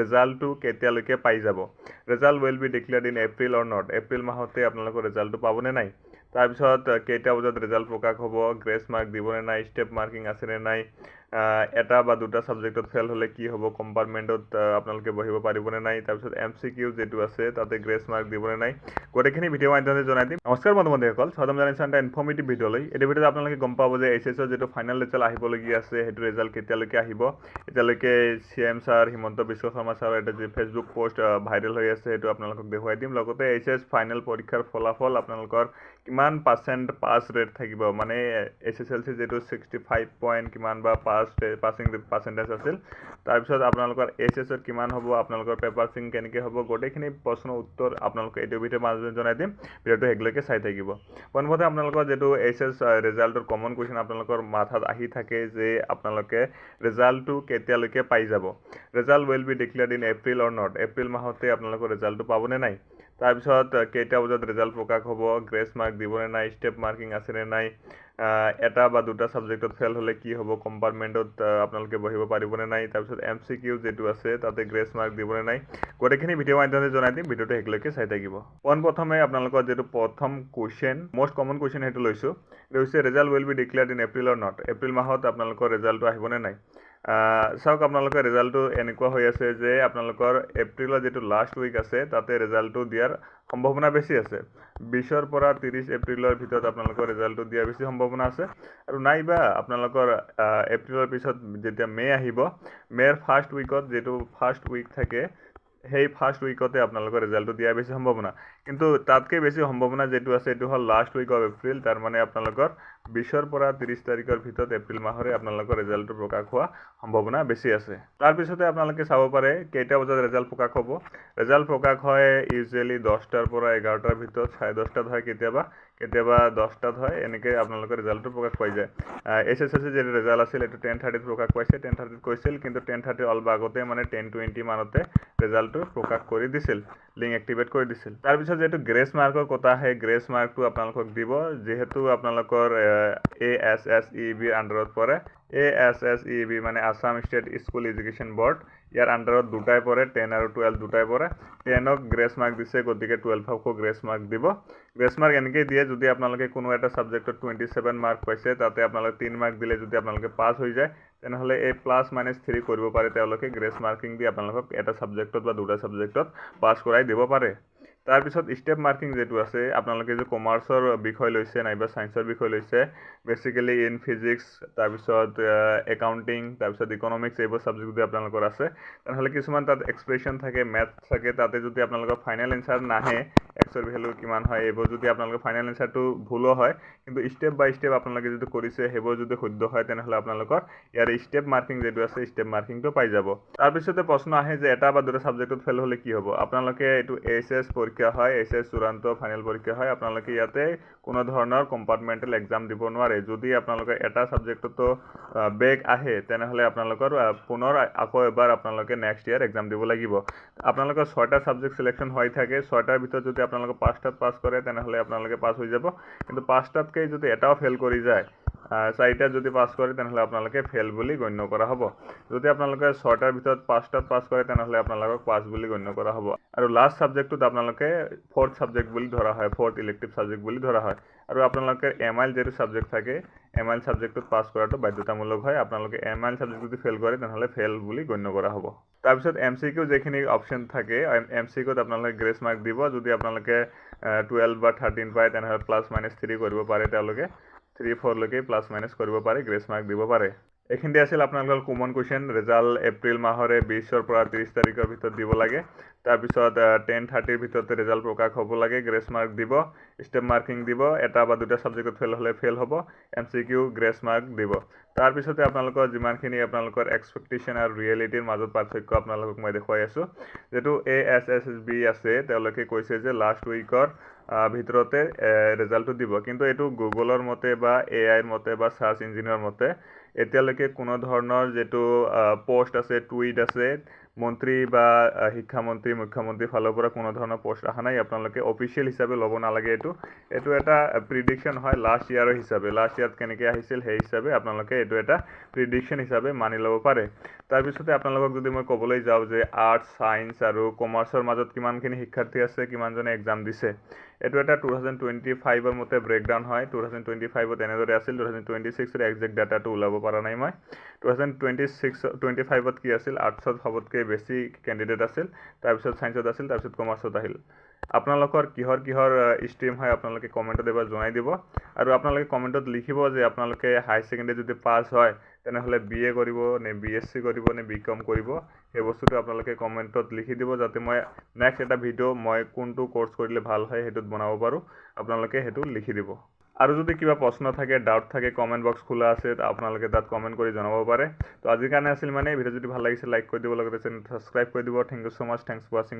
ৰিজাল্টটো কেতিয়ালৈকে পাই যাব। Result will be declared in April or not, April মাহতে আপোনালোকৰ ৰিজাল্টটো পাবনে নাই। তাৰপিছত কেইটা বজাত ৰিজাল্ট প্ৰকাশ হ'ব, গ্ৰেছ মাৰ্ক দিবনে নাই, ষ্টেপ মাৰ্কিং আছেনে নাই, এটা বা দুটা ছাবজেক্টত ফেল হ'লে কি হ'ব, কম্পাৰ্টমেণ্টত আপোনালোকে বহিব পাৰিবনে নাই, তাৰপিছত MCQ যেটো আছে তাতে গ্ৰেছ মাৰ্ক দিবনে নাই, গোটেইখিনি ভিডিঅ' মাধ্যমে জনাই দিম। নমস্কাৰ বন্ধুসকল, স্বাগতম জনাইছোঁ এটা ইনফৰ্মেটিভ ভিডিঅ'লৈ। এই ভিডিঅ'ত আপোনালোকে গম পাব যে HSৰ যেটো ফাইনেল ৰিজাল্ট আহিবলগীয়া আছে সেইটো ৰিজাল্ট কেতিয়ালৈকে আহিব। এতিয়ালৈকে CM ছাৰ, হিমন্ত বিশ্ব শৰ্মা ছাৰৰ এটা যে ফেচবুক পোষ্ট ভাইৰেল হৈ আছে সেইটো আপোনালোকক দেখুৱাই দিম। লগতে HS ফাইনেল পৰীক্ষাৰ ফলাফল আপোনালোকৰ কিমান পাৰ্চেণ্ট পাছ ৰেট থাকিব, মানে SSLC যেটো 65 পইণ্ট কিমান বা পাছিং পাৰ্চেণ্টেজ আছিল, তাৰপিছত আপোনালোকৰ HSৰ কিমান হ'ব, আপোনালোকৰ পেপাৰ চিং কেনেকৈ হ'ব, গোটেইখিনি প্ৰশ্নৰ উত্তৰ আপোনালোকে এইটো ভিডিঅ'ৰ মাজতে জনাই দিম। ভিডিঅ'টো শেষলৈকে চাই থাকিব। পোনপ্ৰথমে আপোনালোকৰ যেটো HS ৰিজাল্টৰ কমন কুৱেশ্যন আপোনালোকৰ মাথাত আহি থাকে যে আপোনালোকে ৰিজাল্টটো কেতিয়ালৈকে পাই যাব। Result will be declared in April or not, April মাহতে আপোনালোকৰ ৰিজাল্টটো পাবনে নাই। তাৰপিছত কেইটা বজাত ৰিজাল্ট প্ৰকাশ হ'ব, গ্ৰেছ মাৰ্ক দিবনে নাই, ষ্টেপ মাৰ্কিং আছেনে নাই, এটা বা দুটা ছাবজেক্টত ফেল হ'লে কি হ'ব, কম্পাৰ্টমেণ্টত আপোনালোকে বহিব পাৰিবনে নাই, তাৰপিছত MCQ যেটো আছে তাতে গ্ৰেছ মাৰ্ক দিবনে নাই, গোটেইখিনি ভিডিঅ' মাধ্যমে জনাই দিম। ভিডিঅ'টো শেষলৈকে চাই থাকিব। পোনপ্ৰথমে আপোনালোকৰ যেটো প্ৰথম কুৱেশ্যন, মষ্ট কমন কুৱেশ্যন সেইটো লৈছোঁ। এইটো হৈছে result will be declared in April or not, April মাহত আপোনালোকৰ ৰিজাল্টটো আহিবনে নাই। চাওক আপোনালোকৰ ৰিজাল্টটো এনেকুৱা হৈ আছে যে আপোনালোকৰ এপ্ৰিলৰ যেটো লাষ্ট উইক আছে তাতে ৰিজাল্টটো দিয়াৰ সম্ভাৱনা বেছি আছে। 20 পৰা 30 এপ্ৰিলৰ ভিতৰত আপোনালোকৰ ৰিজাল্টটো দিয়াৰ বেছি সম্ভাৱনা আছে। আৰু নাইবা আপোনালোকৰ এপ্ৰিলৰ পিছত যেতিয়া মে' আহিব, মে'ৰ ফাৰ্ষ্ট উইকত যেটো ফাৰ্ষ্ট উইক থাকে সেই ফাৰ্ষ্ট উইকতে আপোনালোকৰ ৰিজাল্টটো দিয়াৰ বেছি সম্ভাৱনা। কিন্তু তাতকৈ বেছি সম্ভাৱনা যেটো আছে এইটো হ'ল লাষ্ট উইক অফ এপ্ৰিল, তাৰ মানে আপোনালোকৰ 20 পৰা 30 তাৰিখৰ ভিতৰত এপ্ৰিল মাহৰে আপোনালোকৰ ৰিজাল্টটো প্ৰকাশ হোৱা সম্ভাৱনা বেছি আছে। তাৰপিছতে আপোনালোকে চাব পাৰে কেইটা বজাত ৰিজাল্ট প্ৰকাশ হ'ব। ৰিজাল্ট প্ৰকাশ হয় ইউজুৱেলি 10টাৰ পৰা 11টাৰ ভিতৰত, 10:30 হয় কেতিয়াবা 10টাত হয়, এনেকৈ আপোনালোকৰ ৰিজাল্টটো প্ৰকাশ পাই যায়। SSLC যেটো ৰিজাল্ট আছিল এইটো 10:30ত প্ৰকাশ পাইছে, 10:30ত কৈছিল, কিন্তু 10:30 অলপ আগতে মানে 10:20 মানতে ৰিজাল্টটো প্ৰকাশ কৰি দিছিল, লিংক এক্টিভেট কৰি দিছিল। তাৰপিছত যেটো গ্ৰেছ মাৰ্কৰ কথা আহে, গ্ৰেছ মাৰ্কটো আপোনালোকক দিব, যিহেতু আপোনালোকৰ ASSEB আণ্ডাৰত পৰে। ASSEB মানে Assam state school education board, ইয়াৰ আণ্ডাৰত দুটাই পৰে, 10 আৰু 12 দুটাই পৰে। 10ক গ্ৰেছ মাৰ্ক দিছে, গতিকে 12কো গ্ৰেছ মাৰ্ক দিব। গ্ৰেছ মাৰ্ক এনেকৈ দিয়ে যদি আপোনালোকে কোনো এটা ছাবজেক্টত 27 মাৰ্ক পাইছে, তাতে আপোনালোকে 3 মাৰ্ক দিলে যদি আপোনালোকে পাছ হৈ যায়, তেনেহ'লে এই +-3 কৰিব পাৰে তেওঁলোকে, গ্ৰেছ মাৰ্কিং দি আপোনালোকক এটা ছাবজেক্টত বা দুটা ছাবজেক্টত পাছ কৰাই দিব পাৰে। তাৰপিছত ষ্টেপ মাৰ্কিং যেটো আছে, আপোনালোকে যে কমাৰ্চৰ বিষয় লৈছে নাইবা ছায়েন্সৰ বিষয় লৈছে, বেচিকেলি ইন ফিজিক্স, তাৰপিছত একাউণ্টিং, তাৰপিছত ইকনমিক্স, এইবোৰ ছাবজেক্ট যদি আপোনালোকৰ আছে, তেনেহ'লে কিছুমান তাত এক্সপ্ৰেছন থাকে, মেথছ থাকে, তাতে যদি আপোনালোকৰ ফাইনেল এনচাৰ নাহে, এক্সৰ ভেলু কিমান হয়, এইবোৰ যদি আপোনালোকৰ ফাইনেল এনচাৰটো ভুলো হয়, কিন্তু ষ্টেপ বাই ষ্টেপ আপোনালোকে যদি কৰিছে সেইবোৰ যদি শুদ্ধ হয়, তেনেহ'লে আপোনালোকৰ ইয়াৰ ষ্টেপ মাৰ্কিং যেটো আছে ষ্টেপ মাৰ্কিংটো পাই যাব। তাৰপিছতে প্ৰশ্ন আহে যে এটা বা দুটা ছাবজেক্টত ফেল হ'লে কি হ'ব। আপোনালোকে এইটো HS পৰীক্ষা হয়, HS চূড়ান্ত ফাইনেল পৰীক্ষা হয়, আপোনালোকে ইয়াতে কোনো ধৰণৰ কম্পাৰ্টমেণ্টেল এক্সাম দিব নোৱাৰে। যদি আপোনালোকে এটা ছাবজেক্টতো বেক আহে, তেনেহ'লে আপোনালোকৰ পুনৰ আকৌ এবাৰ আপোনালোকে নেক্সট ইয়াৰ এক্সাম দিব লাগিব। আপোনালোকৰ 6টা ছাবজেক্ট চিলেকশ্যন হৈ থাকে, 6টাৰ ভিতৰত যদি আপোনালোকে 5টাত পাছ কৰে, তেনেহ'লে আপোনালোকে পাছ হৈ যাব। কিন্তু 5টাতকৈ যদি এটাও ফেল কৰি যায়, 4টাত যদি পাছ কৰে, তেনেহ'লে আপোনালোকে ফেল বুলি গণ্য কৰা হ'ব। যদি আপোনালোকে 6টাৰ ভিতৰত 5টাত পাছ কৰে, তেনেহ'লে আপোনালোকক পাছ বুলি গণ্য কৰা হ'ব। আৰু লাষ্ট ছাবজেক্টটোত আপোনালোকে 4th ছাবজেক্ট বুলি ধৰা হয়, 4th ইলেক্টিভ ছাবজেক্ট বুলি ধৰা হয়। আৰু আপোনালোকে MIL যেটো ছাবজেক্ট থাকে, MIL ছাবজেক্টটোত পাছ কৰাটো বাধ্যতামূলক হয়। আপোনালোকে MIL ছাবজেক্ট যদি ফেল কৰে, তেনেহ'লে ফেল বুলি গণ্য কৰা হ'ব। তাৰপিছত MCQ যিখিনি অপশ্যন থাকে, MCQত আপোনালোকে গ্ৰেছ মাৰ্ক দিব। যদি আপোনালোকে 12 বা 13 পায়, তেনেহ'লে +-3 কৰিব পাৰে তেওঁলোকে, 3-4 লৈকে +- কৰিব পাৰে, গ্ৰেছ মাৰ্ক দিব পাৰে। এইখিনি আছিল আপোনালোকৰ কমন কুৱেশ্যন। ৰিজাল্ট এপ্ৰিল মাহৰে 20 পৰা 30 তাৰিখৰ ভিতৰত দিব লাগে। তাৰপিছত 10:30ৰ ভিতৰতে ৰিজাল্ট প্ৰকাশ হ'ব লাগে, গ্ৰেছ মাৰ্ক দিব, ষ্টেপ মাৰ্কিং দিব, এটা বা দুটা ছাবজেক্টত ফেল হ'লে ফেল হ'ব, MCQ গ্ৰেছ মাৰ্ক দিব। তাৰপিছতে আপোনালোকৰ যিমানখিনি আপোনালোকৰ এক্সপেক্টেশ্যন আৰু ৰিয়েলিটিৰ মাজত পাৰ্থক্য আপোনালোকক মই দেখুৱাই আছোঁ। যেটো ASSB আছে, তেওঁলোকে কৈছে যে লাষ্ট উইকৰ ভিতৰতে ৰিজাল্টটো দিব, কিন্তু এইটো গুগলৰ মতে বা AIৰ মতে বা ছাৰ্চ ইঞ্জিনৰ মতে এতিয়ালৈকে কোনো ধৰণৰ যেটো পোষ্ট আছে, টুইট আছে মন্ত্ৰী বা শিক্ষামন্ত্ৰী মুখ্যমন্ত্ৰীৰ ফালৰ পৰা কোনো ধৰণৰ পোষ্ট অহা নাই আপোনালোকে অফিচিয়েল হিচাপে ল'ব নালাগে এইটো এটা প্ৰিডিকশ্যন হয় লাষ্ট ইয়াৰৰ হিচাপে লাষ্ট ইয়াৰত কেনেকৈ আহিছিল সেই হিচাপে আপোনালোকে এইটো এটা প্ৰিডিকশ্যন হিচাপে মানি ল'ব পাৰে তাৰপিছতে আপোনালোকক যদি মই ক'বলৈ যাওঁ যে আৰ্টছ ছায়েন্স আৰু কমাৰ্চৰ মাজত কিমানখিনি শিক্ষাৰ্থী আছে কিমানজনে এক্সাম দিছে এইটো এটা 2025ৰ মতে ব্ৰেকডাউন হয় 2025ত এনেদৰে আছিল 2026ৰ একজেক্ট ডাটাটো ওলাব পৰা নাই মই 2025ত কি আছিল আৰ্টছত সবতকৈ বেছি কেণ্ডিডেট আছিল তাৰপিছত ছায়েন্সত আছিল তাৰপিছত কমাৰ্চত আহিল আপোনালোকৰ কিহৰ ষ্ট্ৰীম হয় আপোনালোকে কমেণ্টত এবাৰ জনাই দিব আৰু আপোনালোকে কমেণ্টত লিখিব যে আপোনালোকে হাই ছেকেণ্ডেৰী যদি পাছ হয় তেনেহ'লে BA কৰিব নে BSc কৰিব নে BCom কৰিব সেই বস্তুটো আপোনালোকে কমেণ্টত লিখি দিব যাতে মই নেক্সট এটা ভিডিঅ' মই কোনটো কোৰ্চ কৰিলে ভাল হয় সেইটোত বনাব পাৰোঁ আপোনালোকে সেইটো লিখি দিব আৰু যদি কিবা প্ৰশ্ন থাকে ডাউট থাকে কমেণ্ট বক্স খোলা আছে আপোনালোকে তাত কমেণ্ট কৰি জনাব পাৰে তো আজিৰ কাৰণে আছিল মানে ভিডিঅ' যদি ভাল লাগিছে লাইক কৰি দিব লগতে চেনেল সাবস্ক্ৰাইব কৰি দিব thank you so much thanks for watching